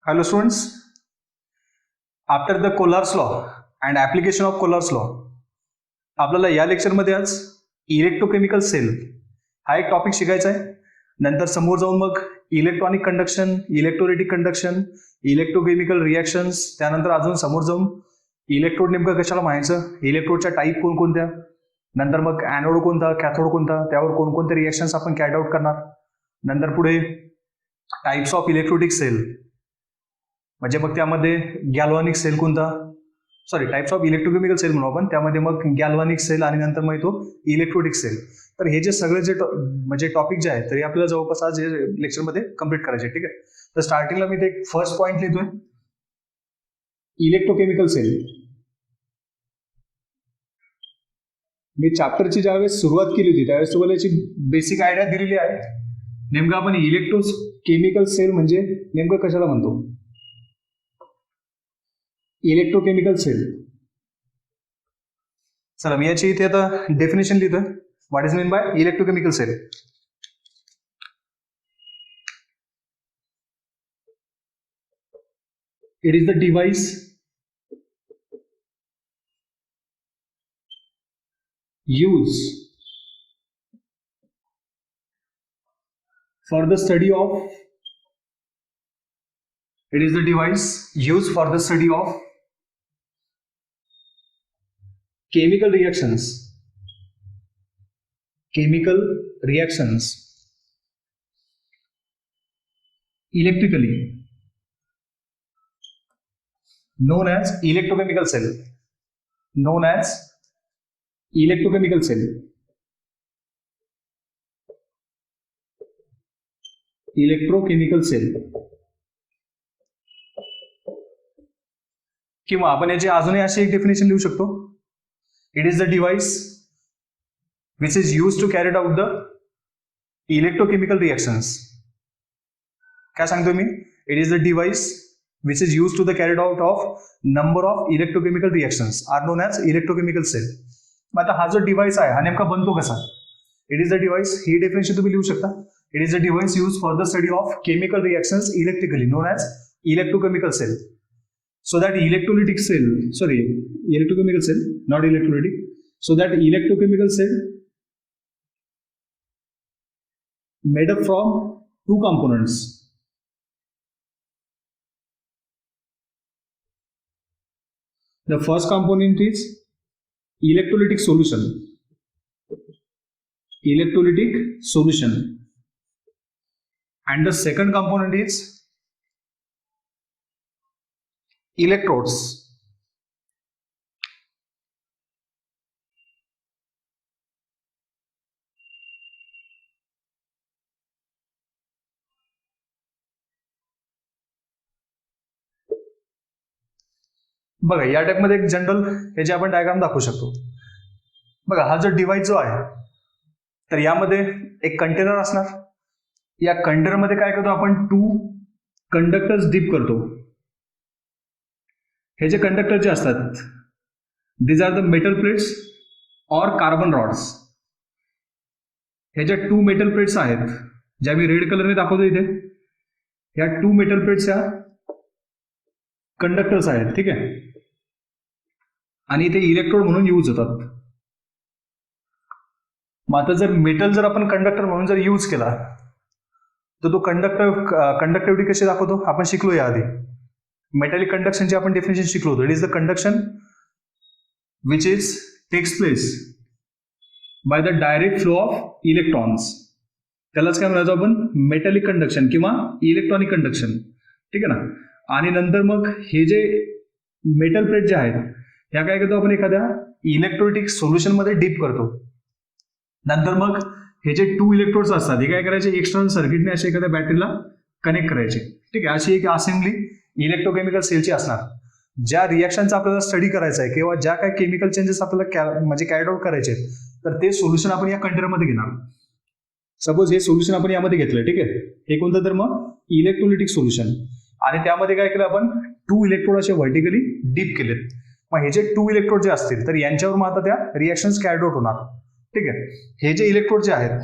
Hello students, after the Collar's law and application of Collar's law, आपल्याला या लेक्चरमध्ये आज इलेक्ट्रोकेमिकल सेल हा एक टॉपिक शिकायचा आहे. नंतर समोर जाऊन मग electronic conduction, electrolytic conduction, electrochemical reactions, त्यानंतर अजून समोर जाऊन इलेक्ट्रोड नेमकं कशाला म्हणायचं, इलेक्ट्रोडच्या टाईप कोणकोणत्या, नंतर मग ॲनोड कोणता, कॅथोड कोणता, त्यावर कोणकोणते रिॲक्शन्स आपण कॅरी आउट करणार. नंतर पुढे टाईप्स ऑफ इलेक्ट्रोलिटिक सेल, म्हणजे मग त्यामध्ये गॅल्व्हॅनिक सेल कोणता, टाईप्स ऑफ इलेक्ट्रोकेमिकल सेल म्हणू आपण, त्यामध्ये मग गॅल्व्हॅनिक सेल आणि नंतर मग येतो इलेक्ट्रोलिटिक सेल. तर हे जे सगळे जे म्हणजे टॉपिक जे आहेत तरी आपल्याला जवळपास आज हे लेक्चरमध्ये कम्प्लीट करायचे. ठीक आहे, तर स्टार्टिंगला मी ते फर्स्ट पॉईंट लिहितोय, इलेक्ट्रोकेमिकल सेल. मी चॅप्टरची ज्यावेळेस सुरुवात केली होती त्यावेळेस तुम्हाला याची बेसिक आयडिया दिलेली आहे. नेमकं आपण इलेक्ट्रोकेमिकल सेल म्हणजे नेमकं कशाला म्हणतो, इलेक्ट्रोकेमिकल सेल. चला मी याची इथे आता डेफिनेशन लिहितोय. What is mean by electrochemical cell? It is the device used for the study of chemical reactions electrically, known as electrochemical cell. किंवा आपण याची अजूनही अशी एक डेफिनेशन लिहू शकतो, it is the device which is use to carry out the electrochemical reactions. काय सांगतोय मी? It is the device which is used to the carried out of number of electrochemical reactions are known as electrochemical cell. मग आता हा जो device आहे हा नेमका बनतो कसा? इट इज द डिव्हाइस, ही डेफिनेशन तुम्ही लिहू शकता. It is the device use for the study of chemical reactions electrically, known as electrochemical cell. So that electrolytic cell, electrochemical cell, not electrolytic. So that electrochemical cell made up from two components. The first component is electrolytic solution. And the second component is electrodes. बघा या टाईपमध्ये एक general याची आपण diagram दाखवू शकतो. बघा हा जो डिव्हाइस जो आहे तर यामध्ये एक कंटेनर असणार. या कंटेनरमध्ये काय करतो आपण, टू कंडक्टर्स डीप करतो. हे जे कंडक्टर जे असतात these are the metal plates or carbon rods. हे ज्या टू मेटल प्लेट्स आहेत ज्या मी रेड कलरने दाखवतो इथे, ह्या टू मेटल प्लेट्स ह्या कंडक्टर्स आहेत. ठीक आहे, आणि इथे इलेक्ट्रोड म्हणून यूज होतात. मग आता जर मेटल जर आपण कंडक्टर म्हणून जर यूज केला तर तो कंडक्टिव्हिटी कशी दाखवतो आपण शिकलो याआधी. मेटॅलिक कंडक्शनची आपण डेफिनेशन शिकलो होतो. It is the conduction which is takes place by the direct flow of electrons. त्यालाच काय म्हणायचं आपण, मेटॅलिक कंडक्शन किंवा इलेक्ट्रॉनिक कंडक्शन. ठीक आहे ना. आणि नंतर मग हे जे मेटल प्लेट जे आहेत ह्या काय करतो आपण, एखाद्या इलेक्ट्रोलिटिक सोल्युशन मध्ये डीप करतो. नंतर मग हे जे टू इलेक्ट्रोड्स असतात हे काय करायचे, एक्सटर्नल सर्किटने असे एखाद्या बॅटरीला कनेक्ट करायचे. ठीक आहे, अशी एक असेंब्ली इलेक्ट्रोकेमिकल सेलची असणार. ज्या रिॲक्शनचा आपल्याला स्टडी करायचा आहे किंवा ज्या काय केमिकल चेंजेस आपल्याला म्हणजे कॅरी आउट करायचे आहेत तर ते सोल्युशन आपण या कंटेनरमध्ये घेणार. सपोज हे सोल्युशन आपण यामध्ये घेतलं. ठीक आहे, हे कोणतं तर मग इलेक्ट्रोलिटिक सोल्युशन. आणि त्यामध्ये काय केलं आपण, टू इलेक्ट्रोड असे व्हर्टिकली डीप केलेत. मग हे जे टू इलेक्ट्रोड जे असतील तर यांच्यावर मग आता त्या रिॲक्शन्स कॅरी आउट होणार. ठीक आहे, हे जे इलेक्ट्रोड जे आहेत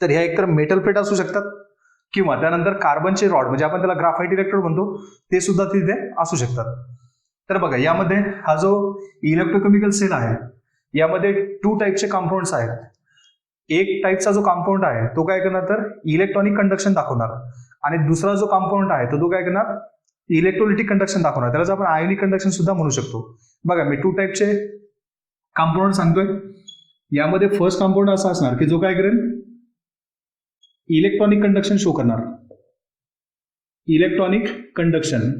तर ह्या एकतर मेटल प्लेट असू शकतात किंवा त्यानंतर कार्बनचे रॉड म्हणजे आपण त्याला ग्राफाईट इलेक्ट्रोड म्हणतो ते सुद्धा तिथे असू शकतात. तर बघा यामध्ये हा जो इलेक्ट्रोकेमिकल सेल आहे यामध्ये 2 टाईपचे कंपाऊंड्स आहेत. एक टाईपचा जो कंपाऊंड आहे तो काय करणार तर इलेक्ट्रॉनिक कंडक्शन दाखवणार आणि दुसरा जो कंपाऊंड आहे तो काय करणार इलेक्ट्रोलिटिक कंडक्शन दाखवणार. त्यालाच आपण आयोनिक कंडक्शन सुद्धा म्हणू शकतो. बघा मी 2 टाईपचे कंपाऊंड सांगतोय. यामध्ये फर्स्ट कंपाऊंड असा असणार की जो काय करेल इलेक्ट्रॉनिक कंडक्शन शो करणार, इलेक्ट्रॉनिक कंडक्शन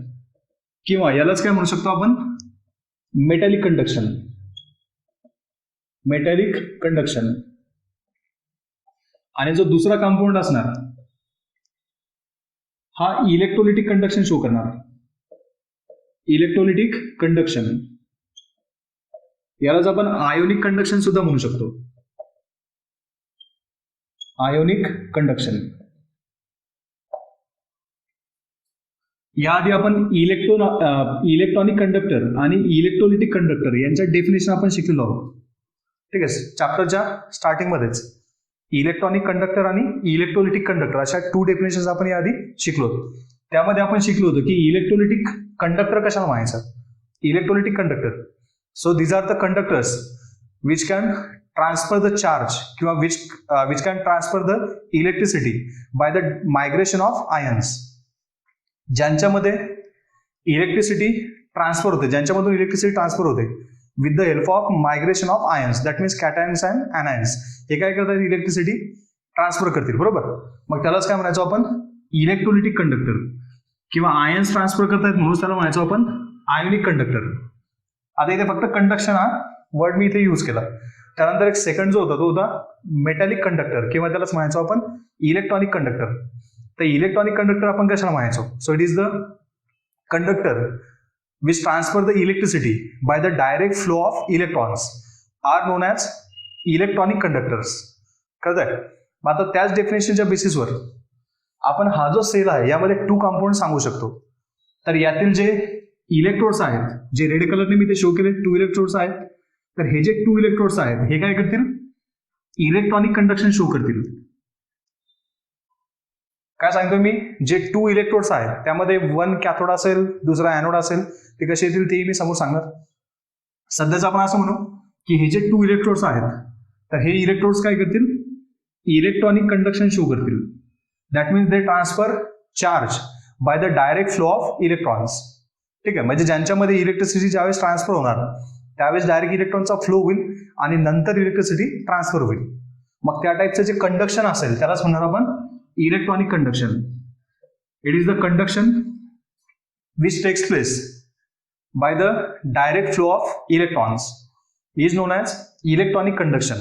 किंवा यालाच काय म्हणू शकतो आपण मेटॅलिक कंडक्शन, मेटॅलिक कंडक्शन. आणि जो दुसरा कंपाऊंड असणार हा इलेक्ट्रोलिटिक कंडक्शन शो करणार, इलेक्ट्रोलिटिक कंडक्शन. यालाच आपण आयोनिक कंडक्शन सुद्धा म्हणू शकतो, आयोनिक कंडक्शन. याआधी आपण इलेक्ट्रॉनिक कंडक्टर आणि इलेक्ट्रोलिटिक कंडक्टर यांच्या डेफिनेशन आपण शिकलेलो आहोत. ठीक आहे, चॅप्टरच्या स्टार्टिंग मध्येच इलेक्ट्रॉनिक कंडक्टर आणि इलेक्ट्रोलिटिक कंडक्टर अशा 2 डेफिनेशन आपण याआधी शिकलो. त्यामध्ये आपण शिकलो होतो की इलेक्ट्रोलिटिक कंडक्टर कशाला म्हणायचं, electrolytic conductor. So these are the conductors which can transfer the charge किंवा which can transfer the electricity by the migration of ions. ज्यांच्यामध्ये इलेक्ट्रिसिटी ट्रान्सफर होते, ज्यांच्यामधून इलेक्ट्रिसिटी ट्रान्सफर होते with the help of migration of ions, that means cations and anions. हे काय करतात electricity transfer करतील, बरोबर. मग त्यालाच काय म्हणायचो आपण इलेक्ट्रोलिटिक कंडक्टर किंवा आयन्स ट्रान्सफर करतायत म्हणून त्याला म्हणायचो आपण आयोनिक कंडक्टर. आता इथे फक्त कंडक्शन हा वर्ड मी इथे यूज केला. त्यानंतर एक सेकंड जो होता तो होता मेटॅलिक कंडक्टर किंवा त्यालाच म्हणायचो आपण इलेक्ट्रॉनिक कंडक्टर. तर इलेक्ट्रॉनिक कंडक्टर आपण कशाला म्हणायचो, so it is the conductor which transfer the electricity by the direct flow of electrons are known as electronic conductors. कळतंय. मग आता त्याच डेफिनेशनच्या बेसिसवर आपण हा जो सेल आहे यामध्ये 2 कंपाऊंड सांगू शकतो. तर यातील जे इलेक्ट्रोड्स आहेत, जे रेड कलरने मी ते शो केले 2 इलेक्ट्रोड्स आहेत, तर हे जे 2 इलेक्ट्रोड्स आहेत हे काय करतील इलेक्ट्रॉनिक कंडक्शन शो करतील. काय सांगतो मी, जे 2 इलेक्ट्रोड्स आहेत त्यामध्ये 1 कॅथोड असेल दुसरा ॲनोड असेल, ते कसे येतील ते मी समोर सांगणार. सध्याच आपण असं म्हणू की हे जे 2 इलेक्ट्रोड्स आहेत तर हे इलेक्ट्रोड्स काय करतील इलेक्ट्रॉनिक कंडक्शन शो करतील. That means they transfer charge by the direct flow of electrons. ठीक आहे, म्हणजे ज्यांच्यामध्ये इलेक्ट्रिसिटी ज्यावेळेस ट्रान्सफर होणार त्यावेळेस डायरेक्ट इलेक्ट्रॉनचा फ्लो होईल आणि नंतर इलेक्ट्रिसिटी ट्रान्सफर होईल. मग त्या टाईपचं जे कंडक्शन असेल त्यालाच म्हणणार आपण electronic conduction. It is the conduction which takes place by the direct flow of electrons is known as electronic conduction.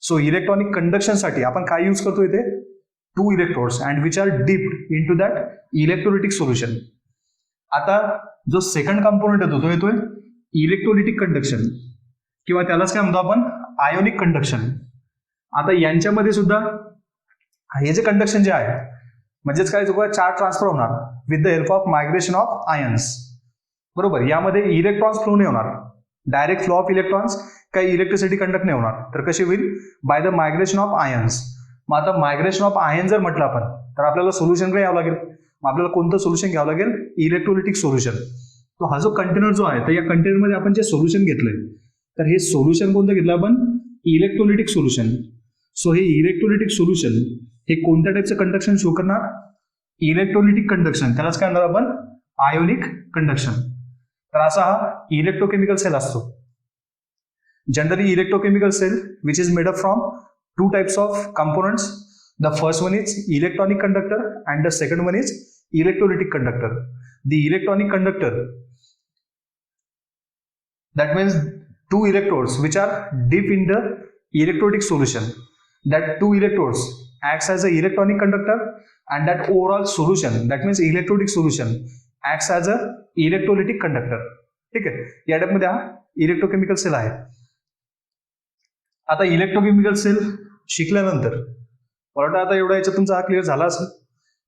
So electronic conduction साठी आपण काय यूज करतो इथे 2 electrodes and which are dipped into that electrolytic solution. आता जो second component येतो तो येतोय इलेक्ट्रोलिटिक कंडक्शन किंवा त्यालाच काय म्हणतो आपण आयोनिक कंडक्शन. आता यांच्यामध्ये सुद्धा हे जे कंडक्शन जे आहे म्हणजेच काय चार्ज ट्रान्सफर होणार with the help of migration of ions, बरोबर. यामध्ये इलेक्ट्रॉन्स फ्लो नाही होणार, डायरेक्ट फ्लो ऑफ इलेक्ट्रॉन्स, काही इलेक्ट्रिसिटी कंडक्ट नाही होणार. तर कशी होईल bye the migration of ions. मग आता मायग्रेशन ऑफ आयन जर म्हटलं आपण तर आपल्याला सोल्युशनकडे यावं लागेल. मग आपल्याला कोणतं सोल्युशन घ्यावं लागेल इलेक्ट्रोलिटिक सोल्युशन. तो हा जो कंटेनर जो आहे तर या कंटेनरमध्ये आपण जे सोल्युशन घेतलंय तर हे सोल्युशन कोणतं घेतलं आपण इलेक्ट्रोलिटिक सोल्युशन. सो हे इलेक्ट्रोलिटिक सोल्युशन हे कोणत्या टाईपचं कंडक्शन शो करणार इलेक्ट्रोलिटिक कंडक्शन, त्यालाच काय म्हणणार आपण आयोनिक कंडक्शन. तर असा हा इलेक्ट्रोकेमिकल सेल असतो. Generally electrochemical cell which is made up from 2 types of components. The first one is electronic conductor and the second one is electrolytic conductor. The electronic conductor that means 2 electrodes which are deep in the electrolytic solution. That 2 electrodes acts as a electronic conductor and that overall solution, that means electrolytic solution, acts as a electrolytic conductor. ठीक आहे, या टाईपमध्ये हा electrochemical sale आहे. आता electrochemical sale शिकल्यानंतर मला वाटतं आता एवढा याच्यात तुमचा हा क्लिअर झाला असेल.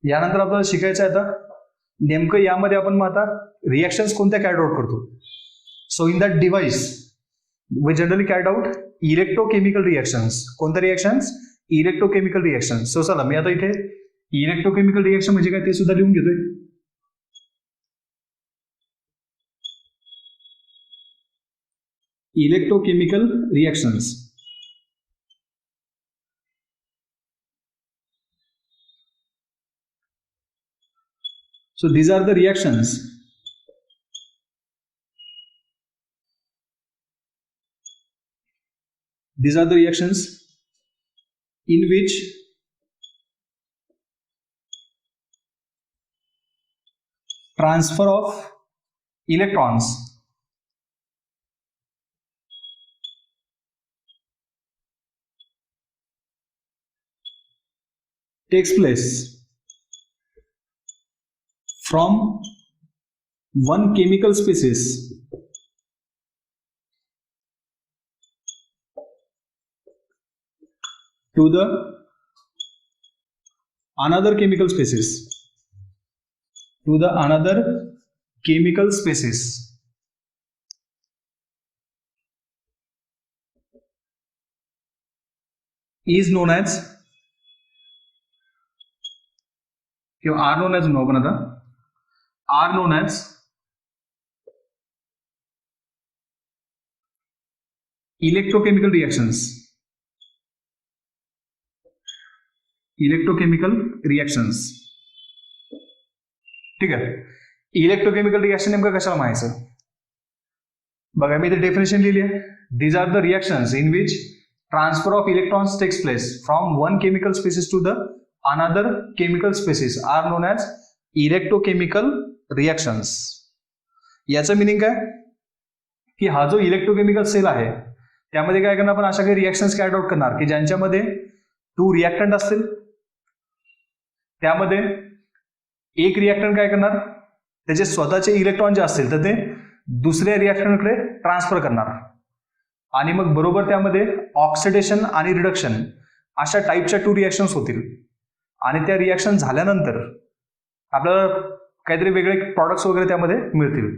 यानंतर आपल्याला शिकायचं आहे आता नेमकं यामध्ये आपण मग आता रिएक्शन्स कोणत्या कॅरी आउट करतो. So in that device we generally carry out electrochemical reactions. कोणत्या रिएक्शन्स इलेक्ट्रोकेमिकल रिएक्शन्स. सो चला मी आता इथे इलेक्ट्रोकेमिकल रिएक्शन म्हणजे काय ते सुद्धा लिहून घेतोय. Electrochemical reactions. So these are the reactions in which transfer of electrons takes place from one chemical species to the another chemical species is known as, are known as electrochemical reactions. ठीक आहे. Electrochemical reaction नेमकं कशाला म्हणायचं बघा, मी इथे definition लिहिली आहे. These are the reactions in which transfer of electrons takes place from one chemical species to the another chemical species are known as electrochemical reactions. याचं मिनिंग काय की हा जो इलेक्ट्रोकेमिकल सेल आहे त्यामध्ये काय करणार आपण अशा काही रिएक्शन्स कॅरी आउट करणार की ज्यांच्यामध्ये 2 रिएक्टंट असतील. त्यामध्ये एक रिएक्टंट काय करणार त्याचे स्वतःचे इलेक्ट्रॉन जे असतील तर ते दुसऱ्या रिएक्टंटकडे ट्रान्सफर करणार आणि मग बरोबर त्यामध्ये ऑक्सिडेशन आणि रिडक्शन अशा टाईपच्या 2 रिएक्शन्स होतील आणि त्या रिएक्शन झाल्यानंतर आपल्याला काहीतरी वेगळे प्रॉडक्ट्स वगैरे त्यामध्ये मिळतील.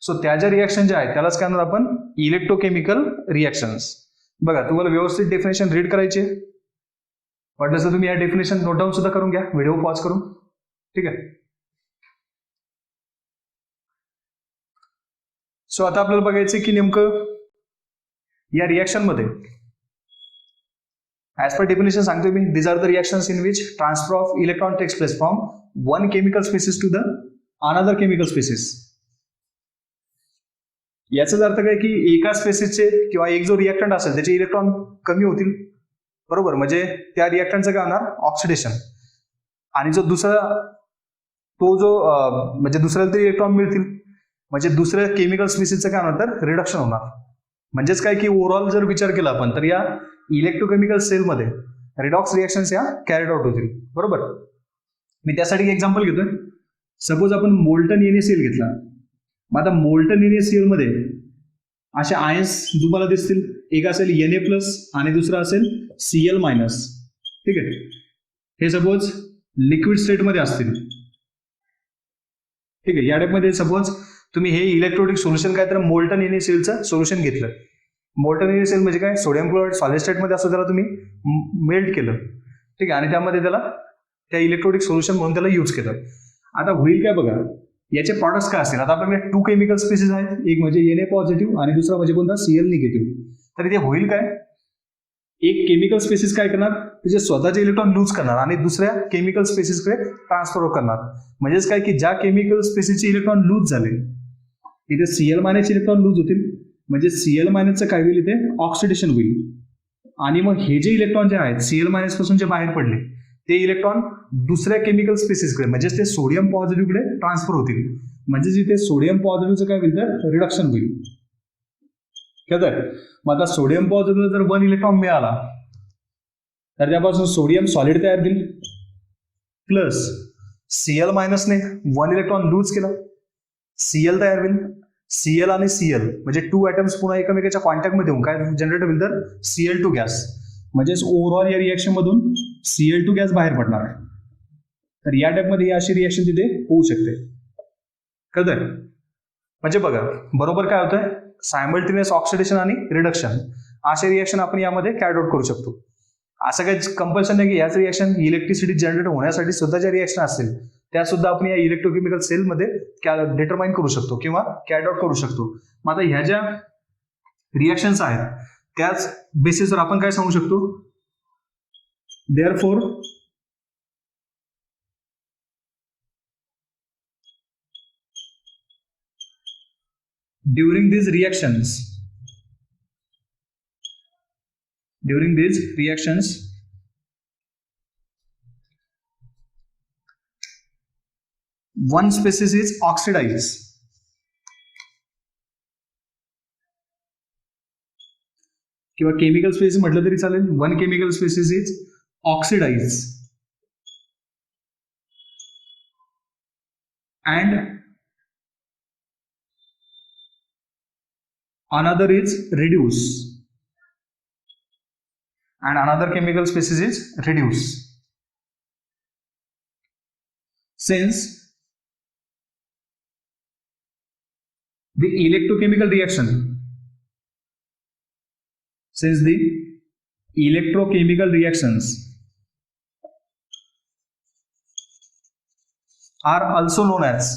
सो त्या ज्या रिएक्शन ज्या आहेत त्यालाच काय म्हणणार आपण इलेक्ट्रोकेमिकल रिएक्शन्स. बघा, तुम्हाला व्यवस्थित डेफिनेशन रीड करायचे वाटलं तर तुम्ही या डेफिनेशन नोट डाऊन सुद्धा करून घ्या व्हिडिओ पॉज करून. ठीक आहे. सो आता आपल्याला बघायचं की नेमकं या रिएक्शन मध्ये ऍज पर डेफिनेशन सांगतोय मी, these are the reactions in which transfer of electron takes place from one chemical species to the another chemical species. याचाच अर्थ काय की एका स्पेसिसचे किंवा एक जो रिएक्टंट असेल त्याचे इलेक्ट्रॉन कमी होतील, बरोबर, म्हणजे त्या रिएक्टंटचं काय होणार ऑक्सिडेशन, आणि जो दुसरा तो जो म्हणजे दुसऱ्याला तरी इलेक्ट्रॉन मिळतील म्हणजे दुसऱ्या केमिकल स्पेसिसचं काय होणार तर रिडक्शन होणार. म्हणजेच काय की ओव्हरऑल जर विचार केला आपण तर या इलेक्ट्रोकेमिकल सेलमध्ये रिडॉक्स रिएक्शन्स या कॅरीड आउट होतील, बरोबर. मी त्यासाठी एक एक्झाम्पल घेतोय. सपोज आपण मोल्टन NaCl घेतला. मग आता मोल्टन NaCl मध्ये असे आयन्स तुम्हाला दिसतील. एक असेल Na+ आणि दुसरा असेल Cl-. ठीक आहे. हे सपोज लिक्विड स्टेटमध्ये असतील. ठीक आहे. या टाईपमध्ये सपोज तुम्ही हे इलेक्ट्रोलिक सोल्युशन काय तर मोल्टन NaClचं सोल्युशन घेतलं. मोल्टन NaCl म्हणजे काय, सोडियम क्लोराईड सॉलिड स्टेटमध्ये असतो त्याला तुम्ही मेल्ट केलं. ठीक आहे. आणि त्यामध्ये त्याला त्या इलेक्ट्रोलिक सोल्युशन म्हणून त्याला यूज केलं. आता होईल काय बघा, याचे प्रॉडक्ट्स काय असतील. आता आपल्याकडे 2 केमिकल स्पेसिस आहेत, एक म्हणजे Na+ आणि दुसरा म्हणजे कोणता Cl-. तर इथे होईल काय, एक केमिकल स्पेसिस काय करणार त्याचे स्वतःचे इलेक्ट्रॉन लूज करणार आणि दुसऱ्या केमिकल स्पेसिसकडे ट्रान्सफर करणार. म्हणजेच काय की ज्या केमिकल स्पेसिसचे इलेक्ट्रॉन लूज झाले इथे Cl- इलेक्ट्रॉन लूज होतील, म्हणजे Cl- काय होईल इथे ऑक्सिडेशन होईल. आणि मग हे जे इलेक्ट्रॉन जे आहेत Cl- पासून जे बाहेर पडले ते इलेक्ट्रॉन दुसऱ्या केमिकल स्पेसिसकडे म्हणजे ते सोडियम पॉझिटिव्हकडे ट्रान्सफर होतील. म्हणजे जिथे सोडियम पॉझिटिव्हचं काय होईल तर रिडक्शन होईल. कळतंय. मग आता सोडियम पॉझिटिव्हला जर 1 इलेक्ट्रॉन मिळाला तर त्यापासून सोडियम सॉलिड तयार होईल, प्लस Cl- ने 1 इलेक्ट्रॉन लूज केला, Cl तयार होईल. Cl आणि Cl म्हणजे 2 ॲटम्स पुन्हा एकमेकाच्या कॉन्टॅक्टमध्ये होऊन काय जनरेट होईल तर Cl2 गॅस. म्हणजेच ओव्हरऑल या रिएक्शन मधून Cl2 गॅस बाहेर पडणार. तर या टाईपमध्ये अशी रिएक्शन तिथे होऊ शकते. कळतंय. म्हणजे बघा बरोबर काय होतंय, सायमल्टेनियस ऑक्सिडेशन आणि रिडक्शन असे रिएक्शन आपण यामध्ये कॅरी आउट करू शकतो. असं काही कंपल्शन नाही की याच रिएक्शन इलेक्ट्रिसिटी जनरेट होण्यासाठी सुद्धा ज्या रिएक्शन असतील त्या सुद्धा आपण या इलेक्ट्रोकेमिकल सेलमध्ये डिटरमाइन करू शकतो किंवा कॅरी आउट करू शकतो. मग आता ह्या ज्या रिएक्शन्स आहेत त्याच बेसिसवर आपण काय सांगू शकतो, therefore during these reactions one species is oxidized किंवा केमिकल स्पेसिस म्हटलं तरी चालेल. One chemical species is oxidise and another is reduce and another chemical species is reduce. Since the electrochemical reactions are also known as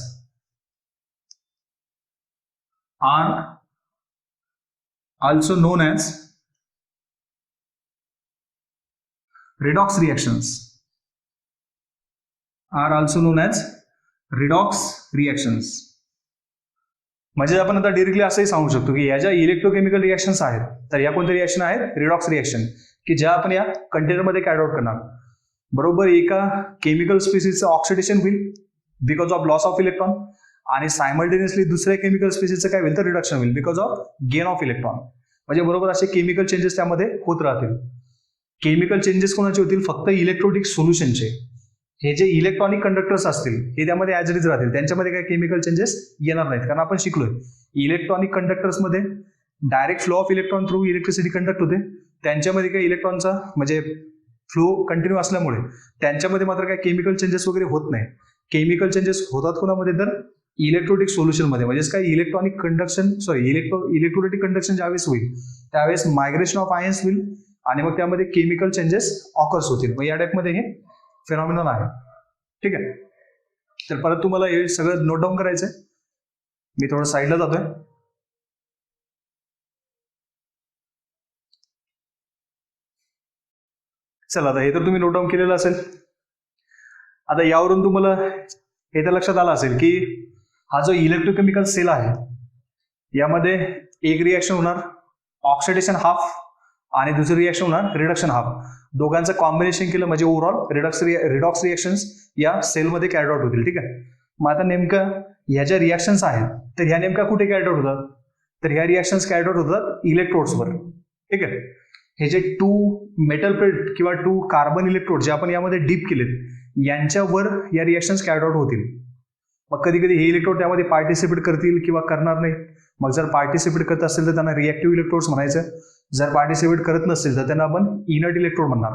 redox reactions, म्हणजे आपण आता directly असंही सांगू शकतो की या ज्या इलेक्ट्रोकेमिकल रिएक्शन्स आहेत तर या कोणत्या रिएक्शन आहेत, रिडॉक्स रिएक्शन, की ज्या आपण या कंटेनरमध्ये कॅरी आउट करणार. बरोबर एका केमिकल स्पेसिसचं ऑक्सिडेशन होईल because of loss of electron आणि सायमल्टेनियसली दुसऱ्या केमिकल स्पेसिसचं काय होईल तर रिडक्शन होईल because of gain of electron. म्हणजे बरोबर असे केमिकल चेंजेस त्यामध्ये होत राहतील. केमिकल चेंजेस कोणाचे होतील, फक्त इलेक्ट्रोलिक सोल्युशनचे. हे जे इलेक्ट्रॉनिक कंडक्टर्स असतील हे त्यामध्ये ॲज इट इज राहतील, त्यांच्यामध्ये काही केमिकल चेंजेस येणार नाहीत. कारण आपण शिकलोय इलेक्ट्रॉनिक कंडक्टर्समध्ये direct flow of electron through electricity conduct होते. त्यांच्यामध्ये काही इलेक्ट्रॉनचा म्हणजे फ्लो कंटिन्यू असल्यामुळे त्यांच्यामध्ये मात्र काही केमिकल चेंजेस वगैरे होत नाही. केमिकल चेंजेस होतात कोणामध्ये तर इलेक्ट्रोलिक सोल्युशनमध्ये. म्हणजेच काय इलेक्ट्रॉनिक कंडक्शन इलेक्ट्रोलिटिक कंडक्शन ज्यावेळेस होईल त्यावेळेस मायग्रेशन ऑफ आयन्स होईल आणि मग त्यामध्ये केमिकल चेंजेस ऑकर्स होतील. मग या टाईपमध्ये हे फिनॉमिनॉन आहे. ठीक आहे, तर परत तुम्हाला हे सगळं नोट डाऊन करायचंय. मी थोडं साईडला जातोय. चला आता हे तर तुम्ही नोट डाऊन केलेलं असेल. आता यावरून तुम्हाला हे तर लक्षात आलं असेल की हा जो इलेक्ट्रोकेमिकल सेल आहे यामध्ये एक रिएक्शन होणार ऑक्सिडेशन हाफ आणि दुसरी रिएक्शन होणार रिडक्शन हाफ. दोघांचं कॉम्बिनेशन केलं म्हणजे ओव्हरऑल रिडॉक्स रिएक्शन्स या सेलमध्ये कॅरी आउट होतील. ठीक आहे, मग आता नेमकं ह्या ज्या रिएक्शन्स आहेत तर ह्या नेमक्या कुठे कॅरी आउट होतात, तर ह्या रिएक्शन्स कॅरी आउट होतात इलेक्ट्रोड्सवर. ठीक आहे, हे जे 2 मेटल प्लेट किंवा 2 कार्बन इलेक्ट्रोड जे आपण यामध्ये डीप केलेत यांच्यावर या रिएक्शन्स कॅरी आउट होतील. मग कधी कधी हे इलेक्ट्रोड त्यामध्ये पार्टिसिपेट करतील किंवा करणार नाही. मग जर पार्टिसिपेट करत असेल तर त्यांना रिएक्टिव्ह इलेक्ट्रोड्स म्हणायचं, जर पार्टिसिपेट करत नसेल तर त्यांना आपण इनर्ट इलेक्ट्रोड म्हणणार.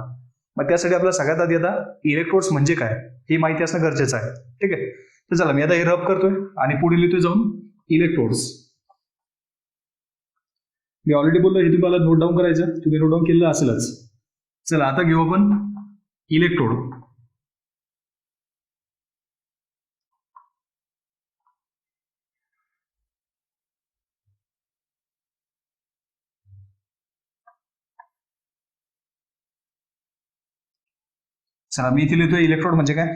मग त्यासाठी आपल्याला सगळ्यात आधी आता इलेक्ट्रोड्स म्हणजे काय ही माहिती असणं गरजेचं आहे. ठीक आहे, तर चला मी आता हे रब करतोय आणि पुढे लिहितोय जाऊन इलेक्ट्रोड्स. मी ऑलरेडी बोललो हे तुम्हाला नोट डाऊन करायचं, तुम्ही नोट डाऊन केलेलं असेलच. चला आता घेऊ आपण इलेक्ट्रोड. चला मी इथे लिहितोय इलेक्ट्रोड म्हणजे काय.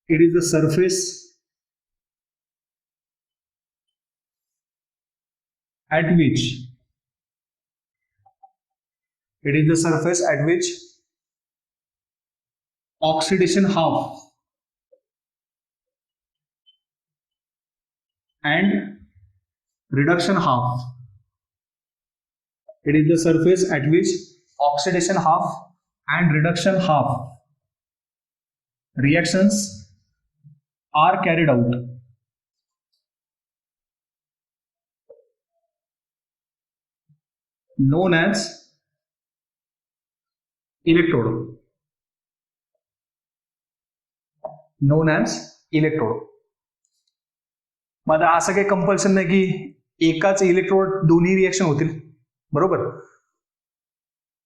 It is the surface at which oxidation half and reduction half. It is the surface at which oxidation half and reduction half reactions are carried out. Known as electrode, non as electrode. मग आता असं काही compulsion नाही की एकाच electrode दोन्ही reaction होतील, बरोबर.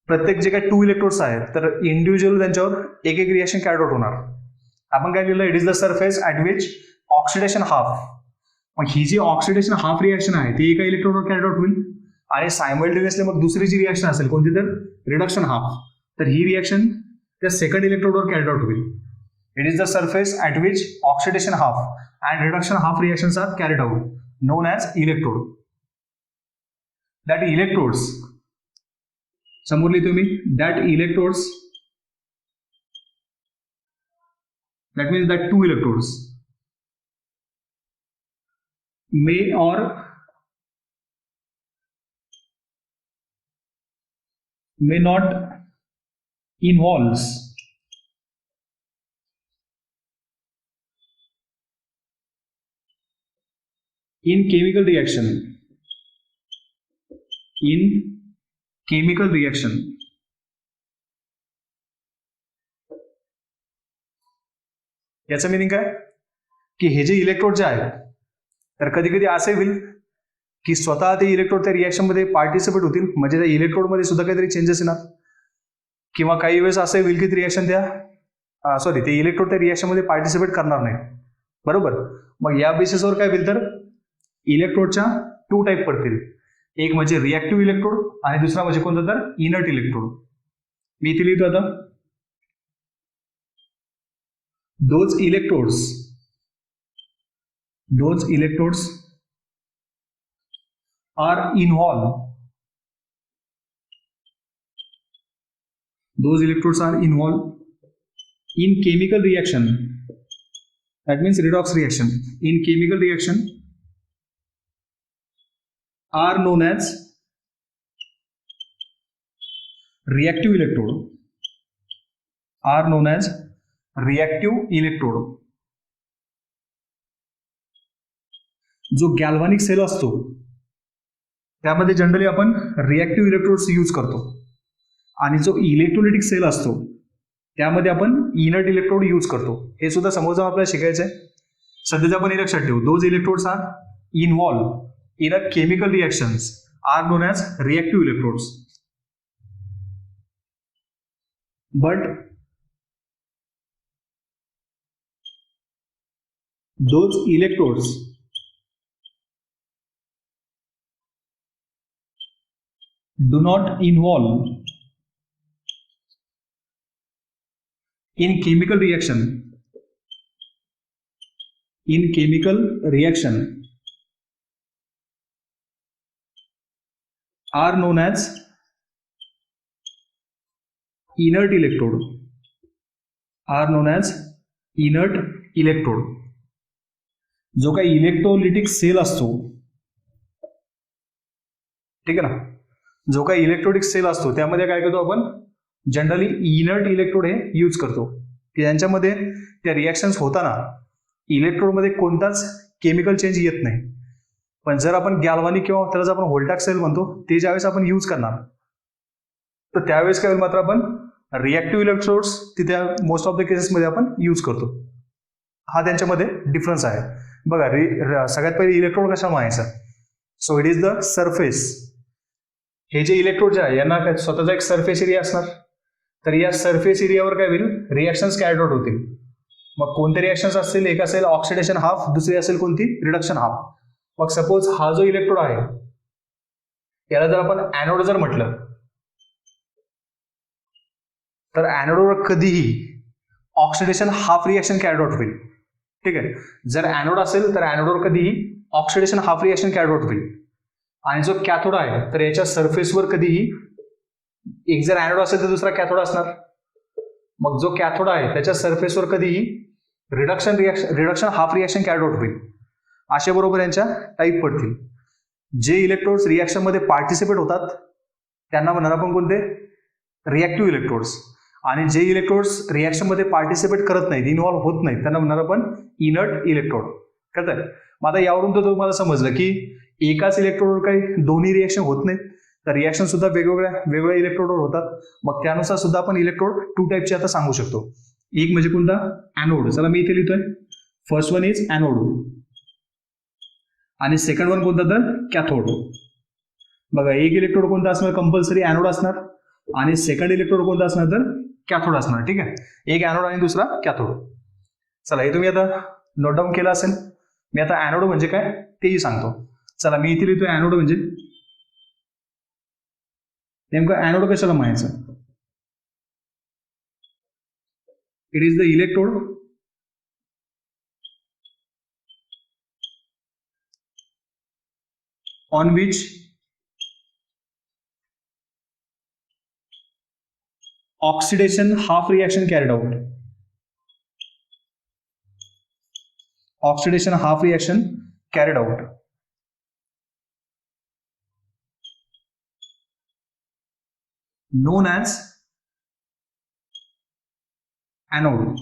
प्रत्येक जे काही 2 इलेक्ट्रोड्स आहेत तर इंडिव्हिज्युअल त्यांच्यावर एक एक रिएक्शन कॅरी आउट होणार. आपण काय लिहिलं, it is the surface at which oxidation half. मग ही जी ऑक्सिडेशन हाफ रिएक्शन आहे ती एका इलेक्ट्रोडवर कॅरी आउट होईल आणि सायमल्टेनियसली मग दुसरी जी रिएक्शन असेल कोणती तर रिडक्शन हाफ, तर ही रिएक्शन त्या सेकंड इलेक्ट्रोडवर कॅरी आउट होईल. It is the surface at which oxidation half and reduction half reactions are carried out, known as electrode. That electrodes, समोर लिहितो मी, that electrodes, that means that 2 electrodes may or may not involves in chemical reaction, in chemical reaction. याचं meaning काय की हे जे electrode जे आहेत तर कधी कधी असे होईल की स्वतः ते इलेक्ट्रोड त्या रिएक्शन मध्ये पार्टिसिपेट होतील, म्हणजे त्या इलेक्ट्रोड मध्ये सुद्धा काहीतरी चेंजेस येणार, किंवा काही वेळेस असे होईल की ती रिएक्शन ते इलेक्ट्रोड त्या रिएक्शन मध्ये पार्टिसिपेट करणार नाही, बरोबर. मग या बेसिसवर काय होईल तर इलेक्ट्रोडच्या 2 टाईप पडतील, एक म्हणजे रिॲक्टिव्ह इलेक्ट्रोड आणि दुसरा म्हणजे कोणता तर इनर्ट इलेक्ट्रोड. मी इथे लिहितो आता, those electrodes are involved, those electrodes are involved in chemical reaction, that means redox reaction, in chemical reaction are known as reactive electrode, are known as reactive electrode. जो galvanic sale असतो त्यामध्ये generally आपण reactive electrodes use करतो, आणि जो electrolytic sale असतो त्यामध्ये आपण इनर्ट इलेक्ट्रोड यूज करतो. हे सुद्धा समोर जाऊन आपल्याला शिकायचं आहे. सध्याचा आपण हे लक्षात ठेवू, those electrodes are involve in a chemical reactions are known as reactive electrodes, but those electrodes do not involve in chemical reaction, are known as inert electrode, are known as inert electrode. जो काही electrolytic sale असतो, ठीक आहे ना, जो काही electrolytic sale असतो त्यामध्ये काय करतो आपण जनरली इनर्ट इलेक्ट्रोड हे यूज करतो, की यांच्यामध्ये त्या रिॲक्शन्स होताना इलेक्ट्रोडमध्ये कोणताच केमिकल चेंज येत नाही. पण जर आपण गॅल्व्हॅनिक किंवा त्याला जर आपण व्होल्टॅक सेल म्हणतो ते ज्यावेळेस आपण यूज करणार तर त्यावेळेस काय होईल, मात्र आपण रिॲक्टिव्ह इलेक्ट्रोड्स तिथे मोस्ट ऑफ द केसेसमध्ये आपण यूज करतो. हा त्यांच्यामध्ये डिफरन्स आहे. बघा, सगळ्यात पहिले इलेक्ट्रोड कशा म्हणायचं, so it is the surface. हे जे इलेक्ट्रोड जे आहे यांना काय स्वतःचा एक सरफेस एरिया असणार, तर या सरफेस एरियावर काय होईल, रिॲक्शन्स कॅरी आउट होतील. मग कोणते रिॲक्शन्स असतील, एक असेल ऑक्सिडेशन हाफ, दुसरी असेल कोणती रिडक्शन हाफ. मग सपोज हा जो इलेक्ट्रोड आहे याला जर आपण ॲनोड जर म्हटलं तर ॲनोडवर कधीही oxidation half reaction carry out होईल, ठीक आहे. जर ॲनोड असेल तर ॲनोडवर कधीही oxidation half reaction carry out होईल. आणि जो कॅथोड आहे तर याच्या सरफेसवर कधीही एक जर ॲनोड असेल तर दुसरा कॅथोड असणार. मग जो कॅथोड आहे त्याच्या सरफेसवर कधीही reduction half reaction carry out होईल. अशा बरोबर यांच्या टाईप पडतील. जे इलेक्ट्रोड्स रिॲक्शन मध्ये पार्टिसिपेट होतात त्यांना म्हणणार आपण कोणते, रिॲक्टिव्ह इलेक्ट्रोड्स. आणि जे इलेक्ट्रोड्स रिॲक्शन मध्ये पार्टिसिपेट करत नाहीत, इन्व्हॉल्व्ह होत नाहीत, त्यांना म्हणणार आपण इनर्ट इलेक्ट्रोड. कळतंय. मग आता यावरून तर तुम्हाला समजलं की एकाच इलेक्ट्रोडवर काही दोन्ही रिॲक्शन होत नाहीत, तर रिॲक्शन सुद्धा वेगवेगळ्या इलेक्ट्रोडवर होतात. मग त्यानुसार सुद्धा आपण इलेक्ट्रोड 2 टाईपचे आता सांगू शकतो. एक म्हणजे कोणता? ॲनोड. चला मी इथे लिहितोय, फर्स्ट वन इज ॲनोड आणि सेकंड वन कोणता तर कॅथोड. बघा, एक इलेक्ट्रोड कोणता असणार? कंपल्सरी ॲनोड असणार आणि सेकंड इलेक्ट्रोड कोणता असणार तर कॅथोड असणार. ठीक आहे, एक ॲनोड आणि दुसरा कॅथोड. चला, हे तुम्ही आता नोट डाऊन केलं असेल. मी आता ॲनोड म्हणजे काय तेही सांगतो. चला मी इथे लिहितोय ॲनोड म्हणजे नेमकं ॲनोड कशाला म्हणायचं? It is the electrode on which oxidation half reaction carried out. Oxidation half reaction carried out. Known as anode.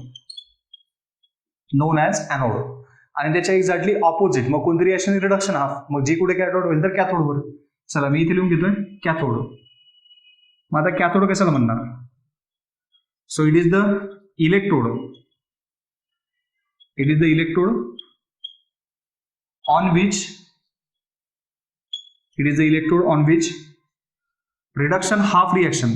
Known as anode. आणि त्याच्या एक्झॅक्टली ऑपोजिट मग कोणती रिएक्शन? Reduction half. मग जी कुठे कॅथोड होईल तर कॅथोडवर. चला मी इथे लिहून घेतोय कॅथोड. मग आता कॅथोड कशाला म्हणणार? So it is the electrode. It is the electrode on which reduction half reaction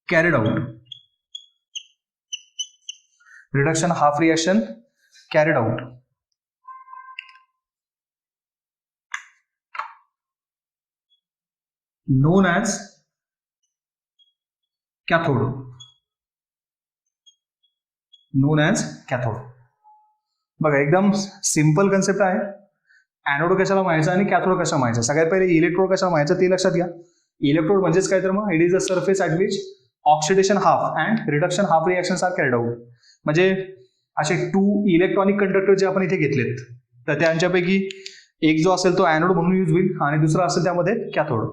carried out. Reduction half reaction carried out. Known as cathode. Known as cathode. बघा, एकदम सिंपल कन्सेप्ट आहे. Anode कशाला म्हणायचं आणि cathode कशाला म्हणायचं? सगळ्यात पहिले इलेक्ट्रोड कशाला म्हणायचं ते लक्षात घ्या. इलेक्ट्रोड म्हणजेच काय तर मग it is a surface at which oxidation half and reduction half reactions are carried out. म्हणजे असे 2 इलेक्ट्रॉनिक कंडक्टर जे आपण इथे घेतलेत तर त्यांच्यापैकी एक जो असेल तो ॲनोड म्हणून यूज होईल आणि दुसरा असेल त्यामध्ये कॅथोड.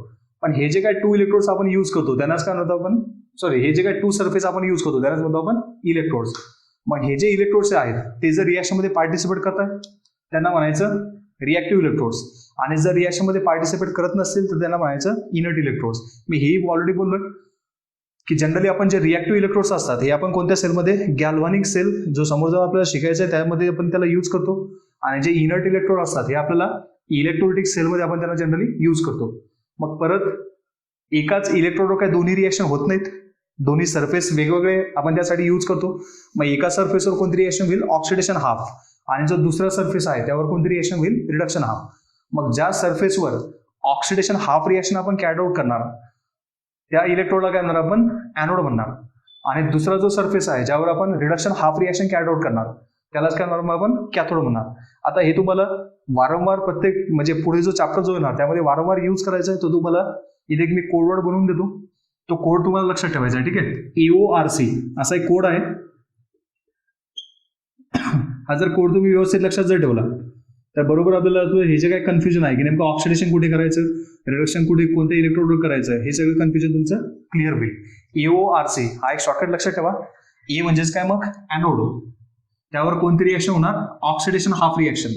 पण हे जे काय 2 इलेक्ट्रोड्स आपण यूज करतो त्यांनाच काय म्हणतो आपण? हे जे काय 2 सरफेस आपण यूज करतो त्यांनाच म्हणतो आपण इलेक्ट्रोड्स. मग हे जे इलेक्ट्रोड्स आहेत ते जर रिॲक्शनमध्ये पार्टिसिपेट करतात त्यांना म्हणायचं रिॲक्टिव्ह इलेक्ट्रोड्स. आणि जर रिॲक्शनमध्ये पार्टिसिपेट करत नसतील तर त्यांना म्हणायचं इनर्ट इलेक्ट्रोड्स. मी हेही ऑलरेडी बोललोय की जनरली आपण जे रिॲक्टिव्ह इलेक्ट्रोड्स असतात हे आपण कोणत्या सेलमध्ये? गॅल्व्हॅनिक सेल जो समोर जो आपल्याला शिकायचा आहे त्यामध्ये आपण त्याला यूज करतो. आणि जे इनर्ट इलेक्ट्रोड असतात हे आपल्याला इलेक्ट्रोलिटिक सेलमध्ये आपण त्यांना जनरली यूज करतो. मग परत एकाच इलेक्ट्रोडवर काय दोन्ही रिॲक्शन होत नाहीत. दोन्ही सरफेस वेगवेगळे आपण त्यासाठी यूज करतो. मग एका सरफेसवर कोणती रिॲक्शन होईल? Oxidation half. आणि जो दुसरा सरफेस आहे त्यावर कोणती रिॲक्शन होईल? Reduction half. मग ज्या सरफेसवर ऑक्सिडेशन हाफ रिॲक्शन आपण कॅरी आउट करणार त्या इलेक्ट्रोडला काय म्हणणार आपण? ॲनोड म्हणणार. आणि दुसरा जो सरफेस आहे ज्यावर आपण reduction half reaction carry out करणार त्यालाच काय म्हणणार आपण? कॅथोड म्हणणार. आता हे तुम्हाला वारंवार प्रत्येक म्हणजे पुढे जो चॅप्टर जो येणार त्यामध्ये वारंवार यूज करायचा आहे. तो तुम्हाला इथे मी कोडवर्ड बनवून देतो. तो कोड तुम्हाला लक्षात ठेवायचा आहे. ठीक आहे, EORC असा एक कोड आहे. हा जर कोड तुम्ही व्यवस्थित लक्षात जर ठेवला तर बरोबर आपल्याला हे जे काय कन्फ्युजन आहे की नेमकं ऑक्सिडेशन कुठे करायचं, रिडक्शन कुठे कोणत्या इलेक्ट्रोडवर करायचं, हे सगळं कन्फ्युजन तुमचं क्लिअर होईल. EORC हा एक शॉर्टकट लक्षात ठेवा. ए म्हणजेच काय? मग ॲनोड. त्यावर कोणती रिॲक्शन होणार? Oxidation half reaction.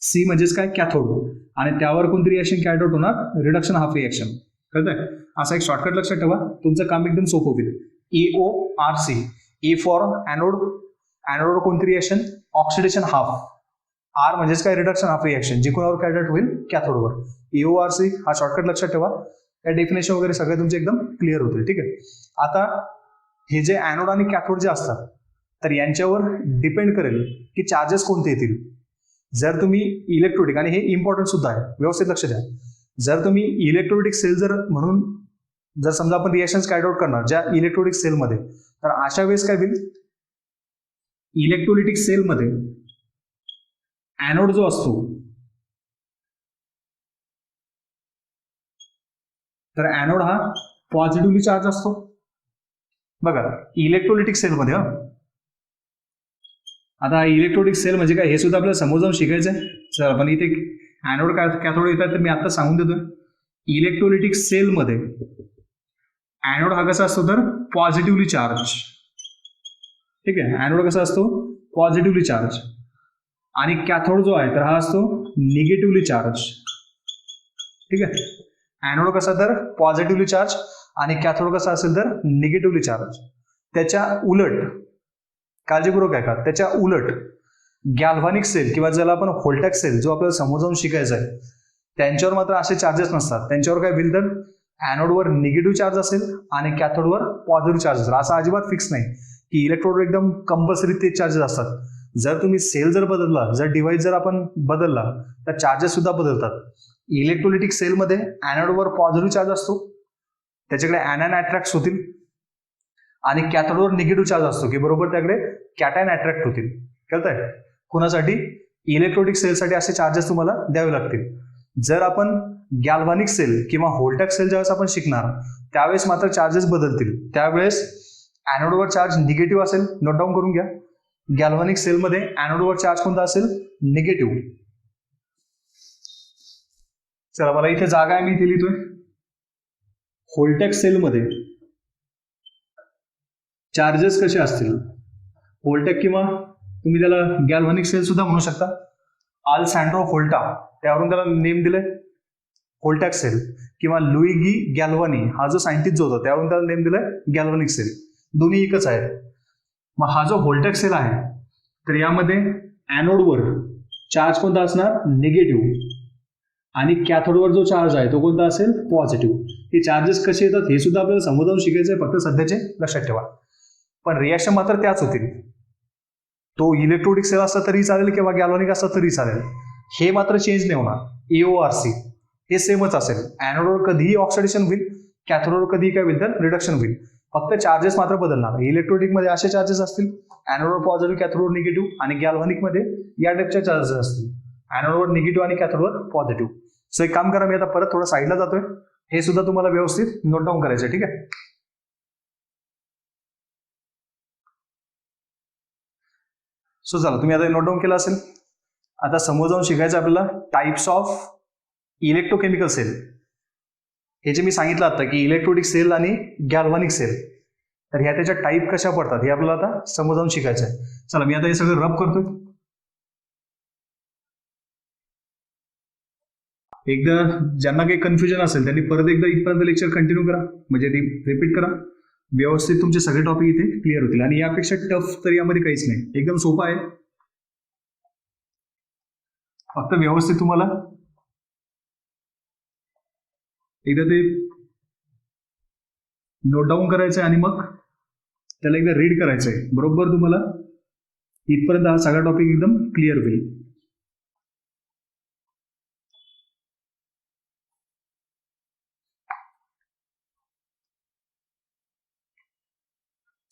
सी म्हणजेच काय? कॅथोड. आणि त्यावर कोणती रिॲक्शन कॅरी आउट होणार? Reduction half reaction. कळतंय? असा एक शॉर्टकट लक्षात ठेवा, तुमचं काम एकदम सोपं होईल. EORC. A for anode. ॲनोडवर कोणती रिॲक्शन? Oxidation half. आर म्हणजेच काय? Reduction half reaction. जी कोणावर कॅरी आउट होईल? कॅथोडवर. EORC हा शॉर्टकट लक्षात ठेवा. त्या डेफिनेशन वगैरे सगळे तुमचे एकदम क्लिअर होतील. ठीक आहे, आता हे जे ॲनोड आणि कॅथोड जे असतात तर यांच्यावर डिपेंड करेल की चार्जेस कोणते येतील. जर तुम्ही इलेक्ट्रोलिटिक, आणि हे इम्पॉर्टंट सुद्धा आहे, व्यवस्थित लक्ष द्या, जर तुम्ही इलेक्ट्रोलिटिक सेल जर म्हणून जर समजा आपण रिएक्शन्स कॅरी आउट करणार ज्या इलेक्ट्रोलिटिक सेलमध्ये, तर अशा वेळेस काय होईल? इलेक्ट्रोलिटिक सेलमध्ये ॲनोड जो असतो तर ॲनोड हा पॉझिटिव्हली चार्ज असतो. बघा, इलेक्ट्रोलिटिक सेलमध्ये आता इलेक्ट्रोलिटिक सेल म्हणजे काय हे सुद्धा आपल्याला समोर जाऊन शिकायचं आहे. चला, पण इथे ॲनोड कॅथोड येतात तर मी आता सांगून देतोय. इलेक्ट्रोलिटिक सेलमध्ये ॲनोड हा कसा असतो तर पॉझिटिव्हली चार्ज. ठीक आहे, ॲनोड कसा असतो? पॉझिटिव्हली चार्ज, आणि कॅथोड जो आहे तर हा असतो निगेटिव्हली चार्ज. ठीक आहे. ॲनोड कसा तर पॉझिटिव्हली चार्ज आणि कॅथोड कसा असेल तर निगेटिव्हली चार्ज. त्याच्या उलट, काळजीपूर्वक आहे का, त्याच्या उलट गॅल्व्हॅनिक सेल किंवा ज्याला आपण व्होल्टॅक सेल जो आपल्याला समजावून शिकायचा आहे त्यांच्यावर मात्र असे चार्जेस नसतात. त्यांच्यावर काय होईल तर ॲनोडवर निगेटिव्ह चार्ज असेल आणि कॅथोडवर पॉझिटिव्ह चार्ज असेल. असं अजिबात फिक्स नाही की इलेक्ट्रोडवर एकदम कंपल्सरी तेच चार्जेस असतात. जर तुम्ही सेल जर बदलला, जर डिव्हाइस जर आपण बदलला तर चार्जेस सुद्धा बदलतात. इलेक्ट्रोलिटिक सेलमध्ये ॲनोडवर पॉझिटिव्ह चार्ज असतो, त्याच्याकडे ॲनायन अट्रॅक्ट होतील, आणि कॅथोडवर निगेटिव्ह चार्ज असतो की बरोबर त्याकडे कॅटायन अट्रॅक्ट होतील. कळतंय? कुणासाठी? इलेक्ट्रोलिटिक सेलसाठी असे चार्जेस तुम्हाला द्यावे लागतील. जर आपण गॅल्व्हॅनिक सेल किंवा व्होल्टॅक सेल ज्यावेळेस आपण शिकणार त्यावेळेस मात्र चार्जेस बदलतील. त्यावेळेस ॲनोडवर चार्ज निगेटिव्ह असेल, नोट डाऊन करून घ्या. गॅल्व्हॅनिक सेलमध्ये ॲनोडवर चार्ज कोणता असेल? निगेटिव्ह. चला, मला इथे जागा आहे, मी इथे लिहितोय. व्होल्टॅक सेलमध्ये चार्जेस कसे असतील? व्होल्टॅक किंवा तुम्ही त्याला गॅल्व्हॅनिक सेल सुद्धा म्हणू शकता. अल्सॅन्ड्रो व्होल्टा, त्यावरून त्याला नेम दिलंय व्होल्टॅक सेल, किंवा लुईगी गॅल्व्हानी हा जो सायंटिस्ट जो होता त्यावरून त्याला नेम दिलंय गॅल्व्हॅनिक सेल. दोन्ही एकच आहेत. मग हा जो व्होल्टॅक सेल आहे तर यामध्ये ॲनोडवर चार्ज कोणता असणार? निगेटिव्ह, आणि कॅथोडवर जो चार्ज आहे तो कोणता असेल? पॉझिटिव्ह. हे चार्जेस कसे येतात हे सुद्धा आपल्याला समजावून शिकायचं आहे, फक्त सध्याचे लक्षात ठेवा. पण रिॲक्शन मात्र त्याच होतील. तो इलेक्ट्रोलिटिक सेल असला तरी चालेल किंवा गॅल्व्हॅनिक असला तरी चालेल, हे मात्र चेंज नाही होणार. AORC हे सेमच असेल. ॲनोडवर कधीही ऑक्सिडेशन होईल, कॅथोडवर कधीही काय होईल तर रिडक्शन होईल. फक्त चार्जेस मात्र बदलणार. इलेक्ट्रोलिटिकमध्ये असे चार्जेस असतील, ॲनोडवर पॉझिटिव्ह कॅथोडवर निगेटिव्ह, आणि गॅल्व्हॅनिकमध्ये या टाईपच्या चार्जेस असतील, ॲनोडवर निगेटिव्ह आणि कॅथोडवर पॉझिटिव्ह. सो एक काम करा, मी आता परत थोडं साईडला जातोय, हे सुद्धा तुम्हाला व्यवस्थित नोट डाऊन करायचं. ठीक आहे. सो चला, तुम्ही आता नोट डाऊन केलं असेल. आता समोर जाऊन शिकायचं आपल्याला टाइप्स ऑफ इलेक्ट्रोकेमिकल सेल. हे जे मी सांगितलं आता की इलेक्ट्रोलिटिक सेल आणि गॅल्व्हॅनिक सेल, तर ह्या त्याच्या टाईप कशा पडतात हे आपल्याला आता समोर जाऊन शिकायचं आहे. चला, मी आता हे सगळं रब करतोय. एकदा ज्यांना काही कन्फ्युजन असेल त्यांनी परत एकदा इथपर्यंत लेक्चर कंटिन्यू करा, म्हणजे ती रिपीट करा. व्यवस्थित तुमचे सगळे टॉपिक इथे क्लिअर होतील. आणि यापेक्षा टफ तर यामध्ये काहीच नाही, एकदम सोपा आहे. फक्त व्यवस्थित तुम्हाला एकदा ते नोट डाऊन करायचं आहे आणि मग त्याला एकदा रीड करायचं आहे. बरोबर तुम्हाला इथपर्यंत हा सगळा टॉपिक एकदम क्लिअर होईल.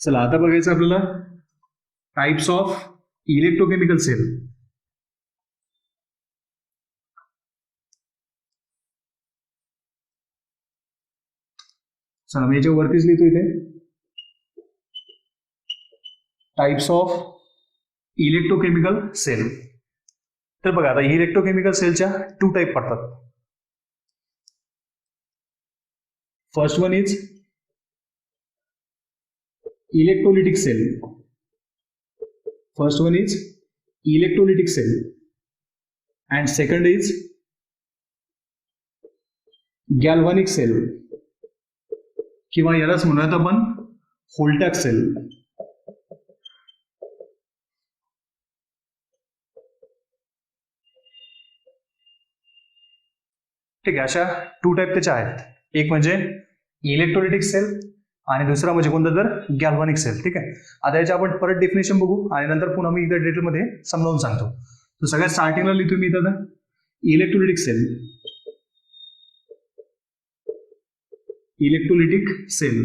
चला, आता बघायचं आपल्याला टाइप्स ऑफ इलेक्ट्रोकेमिकल सेल. चला, मी याच्या वरतीच लिहितो इथे टाइप्स ऑफ इलेक्ट्रोकेमिकल सेल. तर बघा, आता इलेक्ट्रोकेमिकल सेलच्या 2 टाईप पडतात. First one is electrolytic cell. First one is electrolytic cell and second is galvanic cell, किंवा यालाच म्हणूयात आपण व्होल्टॅक सेल. ठीक आहे. अशा 2 टाईप त्याच्या आहेत. एक म्हणजे इलेक्ट्रोलिटिक सेल आणि दुसरा म्हणजे कोणता तर गॅल्व्हॅनिक सेल. ठीक आहे. आता याच्या आपण परत डेफिनेशन बघू आणि नंतर पुन्हा मी इथं डिटेलमध्ये समजावून सांगतो. तर सगळ्यात स्टार्टिंगला लिहितो मी इथं electrolytic cell. Electrolytic cell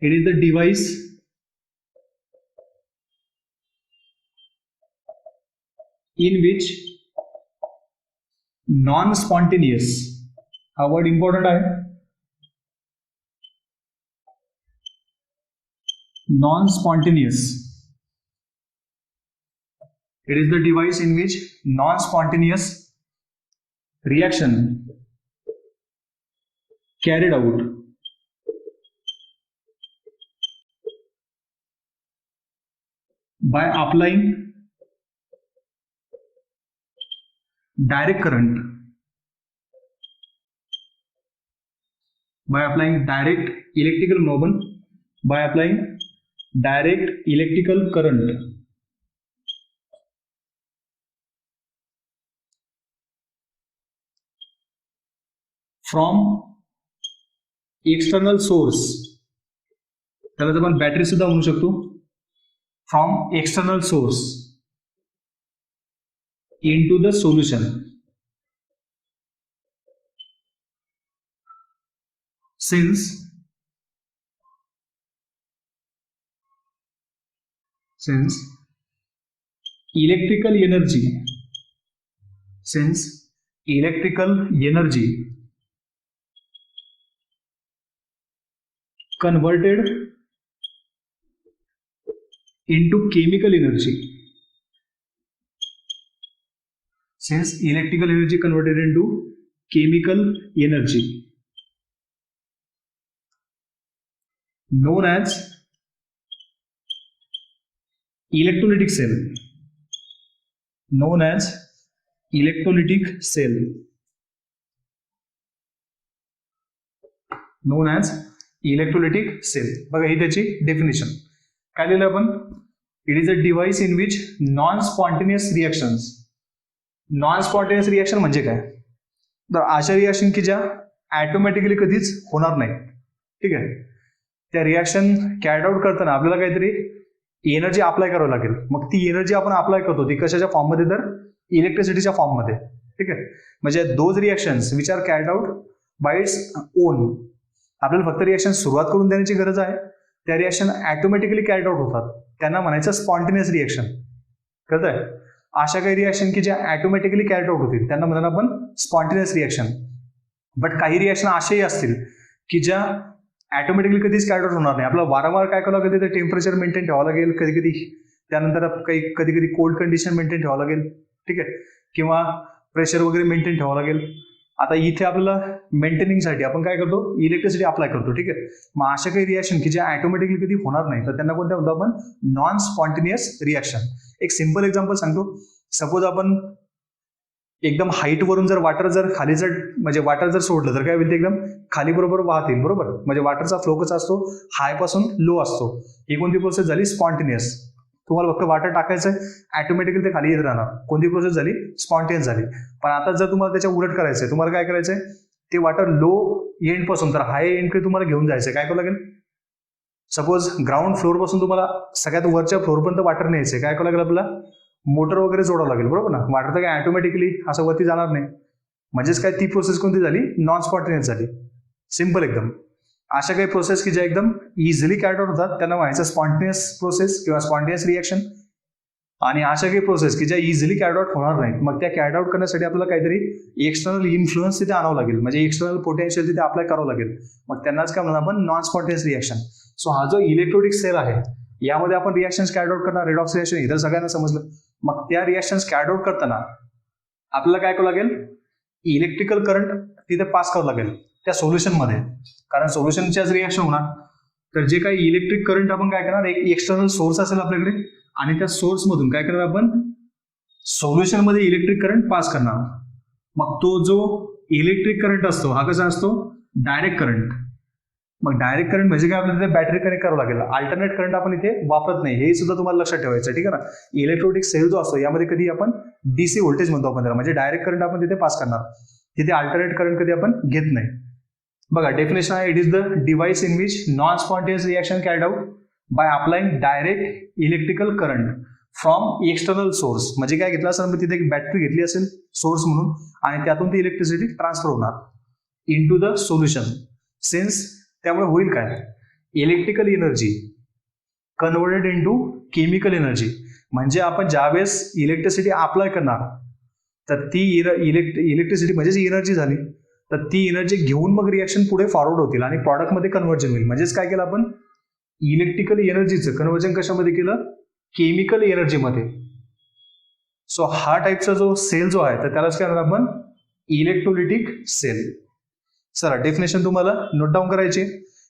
it is the device in which non-spontaneous, हा वर्ड इम्पॉर्टंट आहे, non-spontaneous It is the device in which non-spontaneous reaction carried out by applying direct current, by applying direct electrical motion, by applying direct electrical current from external source, त्याला आपण battery सुद्धा म्हणू शकतो, from external source into the solution. Since electrical energy converted into chemical energy, since electrical energy converted into chemical energy known as electrolytic cell, known as electrolytic cell, known as electrolytic cell. बघा ही त्याची definition काय लिहिलं आपण, it is a device in which non spontaneous reactions. Non spontaneous reaction म्हणजे काय, तर अशा reaction की ज्या ॲटोमॅटिकली कधीच होणार नाही. ठीक आहे, त्या रिएक्शन कॅर्ड आउट करताना आपल्याला काहीतरी एनर्जी अप्लाय करावी लागेल. मग ती एनर्जी आपण अप्लाय करतो ती कशाच्या फॉर्ममध्ये, तर इलेक्ट्रिसिटीच्या फॉर्ममध्ये. ठीक आहे, म्हणजे those reactions which are carried out by its own. आपल्याला फक्त रिएक्शन सुरुवात करून देण्याची गरज आहे, त्या रिएक्शन ॲटोमॅटिकली कॅर्ड आउट होतात, त्यांना म्हणायचं स्पॉन्टेनियस रिएक्शन. कळतंय, अशा काही रिएक्शन की ज्या ॲटोमॅटिकली कॅर्ड आउट होतील त्यांना म्हणणार आपण स्पॉन्टेनियस रिएक्शन. बट काही रिएक्शन असेही असतील की ज्या ॲटोमॅटिकली कधीच कॅर्ड आउट होणार नाही. आपल्याला वारंवार काय करावं लागेल, तर टेम्परेचर मेंटेन ठेवावं लागेल कधी कधी, त्यानंतर कधी कधी कोल्ड कंडिशन मेंटेन ठेवावं लागेल. ठीक आहे, किंवा प्रेशर वगैरे मेंटेन ठेवावं लागेल. आता इथे आपल्याला मेंटेनिंगसाठी आपण काय करतो, इलेक्ट्रिसिटी अप्लाय करतो. ठीक आहे, मग अशा काही रिएक्शन की ज्या ॲटोमॅटिकली कधी होणार नाही तर त्यांना कोणत्या म्हणतो आपण, नॉन स्पॉन्टेनियस रिएक्शन. एक सिम्पल एक्झाम्पल सांगतो. सपोज आपण एकदम हाईट वरून जर वाटर जर खाली जर म्हणजे वाटर जर सोडलं तर काय होईल, ते एकदम खाली बरोबर वाहतील. बरोबर, म्हणजे वाटरचा फ्लो कसा असतो, हाय पासून लो असतो. ही कोणती प्रोसेस झाली, स्पॉन्टेनियस. तुम्हाला फक्त वाटर टाकायचं आहे, ॲटोमॅटिकली ते खाली येत राहणार. कोणती प्रोसेस झाली, स्पॉन्टेनियस झाली. पण आता जर तुम्हाला त्याच्या उलट करायचं आहे, तुम्हाला काय करायचं आहे, ते वाटर लो एंड पासून तर हाय एंडकडे तुम्हाला घेऊन जायचं आहे. काय करावं लागेल, सपोज ग्राउंड फ्लोअर पासून तुम्हाला सगळ्यात वरच्या फ्लोअरपर्यंत वाटर न्यायचं आहे. काय करावं लागेल, आपल्याला मोटर वगैरे जोडावं लागेल. बरोबर ना, वाटर तर काय ॲटोमॅटिकली असं वरती जाणार नाही. म्हणजेच काय, ती प्रोसेस कोणती झाली, नॉन स्पॉन्टेनियस झाली. सिम्पल एकदम. अशा काही प्रोसेस की ज्या एकदम इझिली कॅर्ड आउट होतात त्यांना म्हणायचं स्पॉन्टेनियस प्रोसेस किंवा स्पॉन्टेनियस रिएक्शन. आणि अशा काही प्रोसेस की ज्या इझिली कॅर्ड आउट होणार नाहीत, मग त्या कॅर्ड आउट करण्यासाठी आपल्याला काहीतरी एक्सटर्नल इन्फ्लुअन्स तिथे आणावं लागेल, म्हणजे एक्सटर्नल पोटेन्शियल तिथे अप्लाय करावं लागेल. मग त्यांनाच काय म्हणणार आपण, नॉन स्पॉन्टेनियस रिएक्शन. सो हा जो इलेक्ट्रोलिक सेल आहे यामध्ये आपण रिएक्शन्स कॅर्ड आउट करणार, रेडॉक्स रिएक्शन, इतर सगळ्यांना समजलं. मग त्या रिएक्शन्स कॅर्ड आउट करताना आपल्याला काय करावं लागेल, इलेक्ट्रिकल करंट तिथे पास करावं लागेल त्या सोल्युशनमध्ये, कारण सोल्युशनच्याच रिएक्शन होणार. तर जे काही इलेक्ट्रिक करंट आपण काय करणार, एक एक्सटर्नल सोर्स असेल आपल्याकडे आणि त्या सोर्समधून काय करणार आपण, सोल्युशनमध्ये इलेक्ट्रिक करंट पास करणार. मग तो जो इलेक्ट्रिक करंट असतो हा कसा असतो, डायरेक्ट करंट. मग डायरेक्ट करंट म्हणजे काय, आपल्याला बॅटरी कनेक्ट करावं लागेल. अल्टरनेट करंट आपण इथे वापरत नाही, हे सुद्धा तुम्हाला लक्षात ठेवायचं. ठीक आहे ना, इलेक्ट्रोलिक सेल जो असतो यामध्ये कधी आपण डीसी व्होल्टेज म्हणतो आपण त्याला, म्हणजे डायरेक्ट करंट आपण तिथे पास करणार, तिथे अल्टरनेट करंट कधी आपण घेत नाही. बघा डेफिनेशन आहे, it is the device in which non spontaneous reaction carried out by applying direct electrical current from external source. म्हणजे काय घेतलं असेल, तिथे एक बॅटरी घेतली असेल सोर्स म्हणून, आणि त्यातून ती इलेक्ट्रिसिटी ट्रान्सफर होणार into the solution. Since त्यामुळे होईल काय, electrical energy converted into chemical energy. म्हणजे आपण ज्यावेळेस इलेक्ट्रिसिटी अप्लाय करणार तर ती इलेक्ट्रिसिटी म्हणजेच एनर्जी झाली, तर ती एनर्जी घेऊन मग रिएक्शन पुढे फॉरवर्ड होतील आणि प्रॉडक्टमध्ये कन्व्हर्जन होईल. म्हणजेच काय केलं आपण, इलेक्ट्रिकल एनर्जीचं कन्व्हर्जन कशामध्ये केलं, केमिकल एनर्जीमध्ये. सो हा टाईपचा जो सेल जो आहे तर त्यालाच काय म्हणणार आपण इलेक्ट्रोलिटिक सेल. चला डेफिनेशन तुम्हाला नोट डाऊन करायची.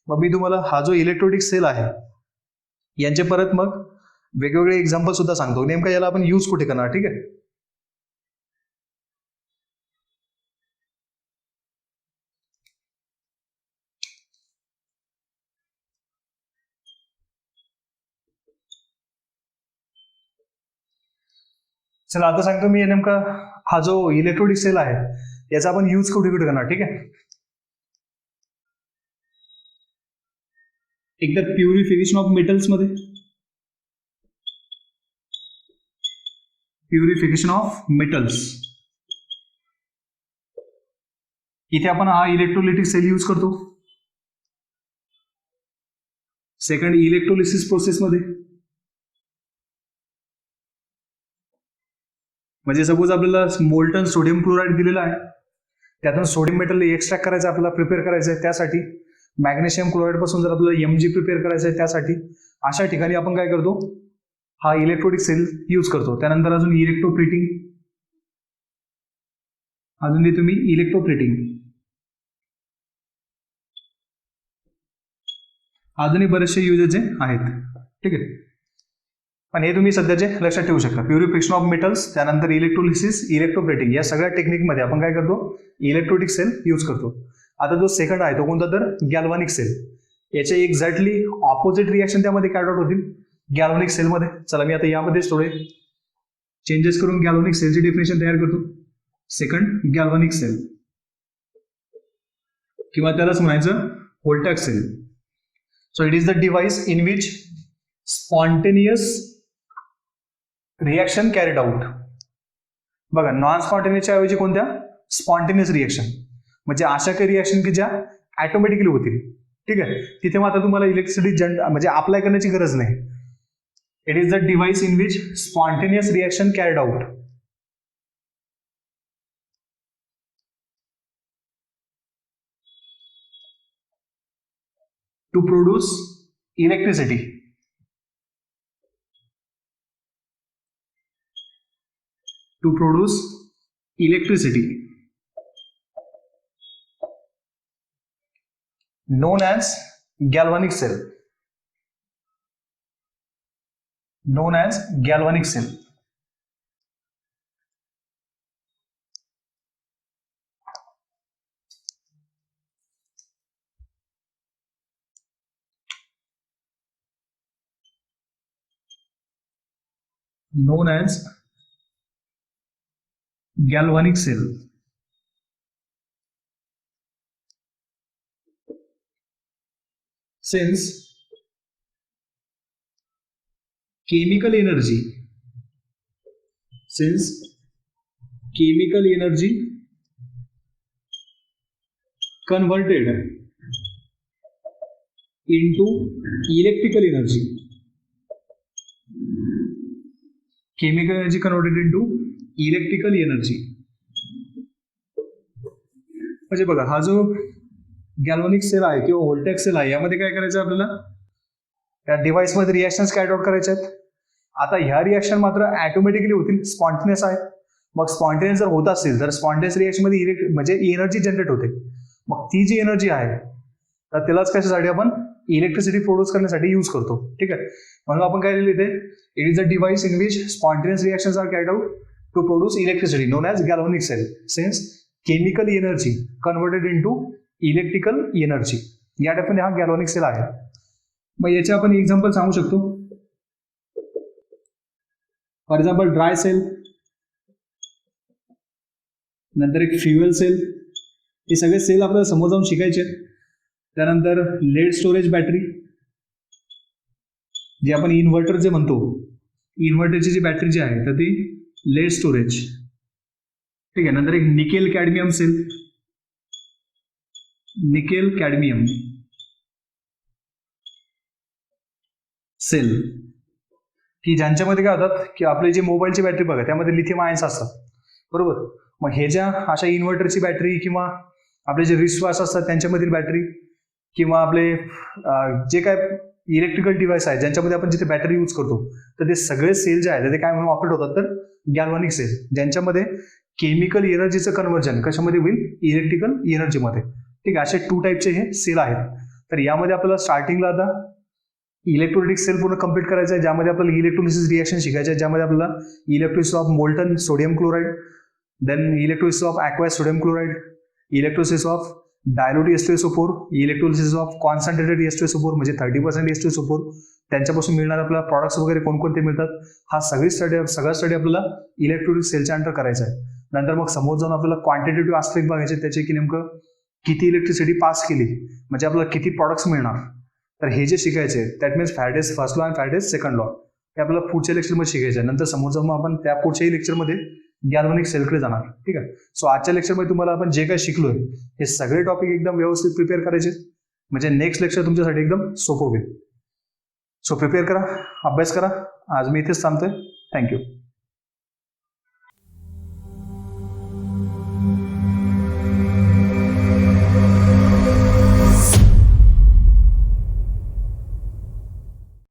मग मी तुम्हाला हा जो इलेक्ट्रोलिटिक सेल आहे यांचे परत मग वेगवेगळे एक्झाम्पल सुद्धा सांगतो, नेमका याला आपण यूज कुठे करणार. ठीक आहे. चला आता सांगतो मी नेमका हा जो इलेक्ट्रोलिक सेल आहे याचा आपण यूज कुठे कुठे करणार. ठीक आहे. एकदा प्युरिफिकेशन ऑफ मेटल्स मध्ये, प्युरिफिकेशन ऑफ मेटल्स, इथे आपण हा इलेक्ट्रोलिटिक सेल यूज करतो. सेकंड इलेक्ट्रोलिसिस प्रोसेस मध्ये, म्हणजे सपोज आपल्याला मोल्टन सोडियम क्लोराईड दिलेला आहे, त्यातून सोडियम मेटल एक्स्ट्रॅक्ट करायचं आपल्याला, प्रिपेअर करायचं आहे, त्यासाठी मॅग्नेशियम क्लोराईड पासून जर आपल्याला MG प्रिपेअर करायचं आहे त्यासाठी अशा ठिकाणी आपण काय करतो, हा इलेक्ट्रोलिक सेल यूज करतो. त्यानंतर अजून इलेक्ट्रोप्लेटिंग, अजून ते तुम्ही इलेक्ट्रोप्लेटिंग, अजूनही बरेचसे युजेस आहेत. ठीक आहे. पण हे तुम्ही सध्याचे लक्षात ठेवू शकता. प्युरिफिकेशन ऑफ मेटल्स, त्यानंतर इलेक्ट्रोलिसिस, इलेक्ट्रोप्लेटिंग, या सगळ्या टेक्निकमध्ये आपण काय करतो, इलेक्ट्रोलिटिक सेल यूज करतो. आता जो सेकंड आहे तो कोणता, तर गॅल्व्हॅनिक सेल. याचे एक्झॅक्टली ऑपोजिट रिएक्शन त्यामध्ये कॅरी आउट होतील गॅल्व्हॅनिक सेलमध्ये. चला मी आता यामध्ये थोडे चेंजेस करून गॅल्व्हॅनिक सेलची डेफिनेशन तयार करतो. सेकंड गॅल्व्हॅनिक सेल, किंवा त्यालाच म्हणायचं voltaic cell. So it is the device in which spontaneous reaction carried out. बघा, नॉन स्पॉन्टेनियसच्या ऐवजी कोणत्या, स्पॉन्टेनियस रिएक्शन, म्हणजे अशा काही रिएक्शन की ज्या ऑटोमॅटिकली होतील. ठीक आहे. तिथे मात्र तुम्हाला इलेक्ट्रिसिटी म्हणजे अप्लाय करण्याची गरज नाही. It is the device in which spontaneous reaction carried out. To produce electricity. To produce electricity, known as galvanic cell, known as galvanic cell. Known as galvanic cell. Since chemical energy, converted into electrical energy, chemical energy converted into electrical energy. म्हणजे बघा, हा जो galvanic sale आहे किंवा व्होल्टॅक sale आहे, यामध्ये काय करायचं आपल्याला, त्या डिव्हाइसमध्ये रिएक्शन्स कॅरी आउट करायचे आहेत. आता ह्या रिएक्शन मात्र ऑटोमॅटिकली होतील, स्पॉन्टेनियस आहे. मग स्पॉन्टेनियस जर होत असेल तर स्पॉन्टेनियस रिएक्शन मध्ये म्हणजे एनर्जी जनरेट होते. मग ती जी एनर्जी आहे तर त्यालाच कशासाठी आपण इलेक्ट्रिसिटी प्रोड्यूस करण्यासाठी यूज करतो. ठीक आहे. म्हणून आपण काय लिहिले इथे, it is the device in which spontaneous reactions are carried out to produce electricity, known as galvanic cell, since chemical energy converted into electrical energy. या टाइपने हा गॅल्व्हॅनिक सेल आहे. मग याचे आपण एक्झाम्पल सांगू शकतो. फॉर एक्झाम्पल ड्राय सेल, नंतर एक फ्युएल सेल, हे सगळे सेल आपल्याला समोर जाऊन शिकायचे. त्यानंतर लेड स्टोरेज बॅटरी, जे आपण इन्व्हर्टर जे म्हणतो, इन्व्हर्टरची जी बॅटरी जी आहे तर ती लेड स्टोरेज. ठीक आहे. नंतर एक nickel cadmium cell, nickel cadmium cell, की ज्यांच्यामध्ये काय होतात की आपले जे मोबाईलची बॅटरी बघा त्यामध्ये लिथियम आयन्स असतात, बरोबर. मग हे ज्या अशा इन्व्हर्टरची बॅटरी किंवा आपले जे रिस्ट वॉच असतात त्यांच्यामधील बॅटरी किंवा आपले जे काय इलेक्ट्रिकल डिव्हाइस आहे ज्यांच्यामध्ये आपण जिथे बॅटरी यूज करतो, तर ते सगळे सेल जे आहेत ते काय म्हणून ऑपरेट होतात, तर गॅल्व्हॅनिक सेल, ज्यांच्यामध्ये केमिकल एनर्जीचं कन्व्हर्जन कशामध्ये होईल, इलेक्ट्रिकल एनर्जीमध्ये. ठीक आहे, असे 2 टाईपचे हे सेल आहेत. तर यामध्ये आपल्याला स्टार्टिंगला आता इलेक्ट्रोलिटिक सेल पूर्ण कंप्लीट करायचं आहे, ज्यामध्ये आपल्याला इलेक्ट्रोलिसिस रिएक्शन शिकायचं आहे, ज्यामध्ये आपल्याला electrolysis of molten sodium chloride, then electrolysis of aqueous sodium chloride, electrolysis of dilute H2SO4, electrolysis of concentrated H2SO4 म्हणजे 30% H2SO4, त्यांच्यापासून मिळणारे आपल्याला प्रॉडक्ट्स वगैरे कोणकोणते मिळतात, हा सगळा स्टडी आपल्याला इलेक्ट्रोलिक सेलच्या अंडर करायचा आहे. नंतर मग समोर जाऊन आपल्याला क्वांटिटेटिव्ह आस्पेक्ट बघायचे, त्याचे की नेमकं किती इलेक्ट्रिसिटी पास केली म्हणजे आपल्याला किती प्रॉडक्ट्स मिळणार. तर हे जे शिकायचे that means Faraday's first law आणि फॅरेडेज सेकंड लॉ, हे आपल्याला पुढच्या लेक्चरमध्ये शिकायचं आहे. नंतर समोर जाऊन आपण त्या पुढच्याही लेक्चरमध्ये गॅल्व्हॅनिक सेलकडे जाणार. ठीक आहे, सो आजच्या लेक्चरमध्ये तुम्हाला आपण जे काही शिकलोय हे सगळे टॉपिक एकदम व्यवस्थित प्रिपेअर करायचे, म्हणजे नेक्स्ट लेक्चर तुमच्यासाठी एकदम सोपं होईल. सो प्रिपेअर करा, अभ्यास करा. आज मी इथेच थांबतोय. थँक्यू.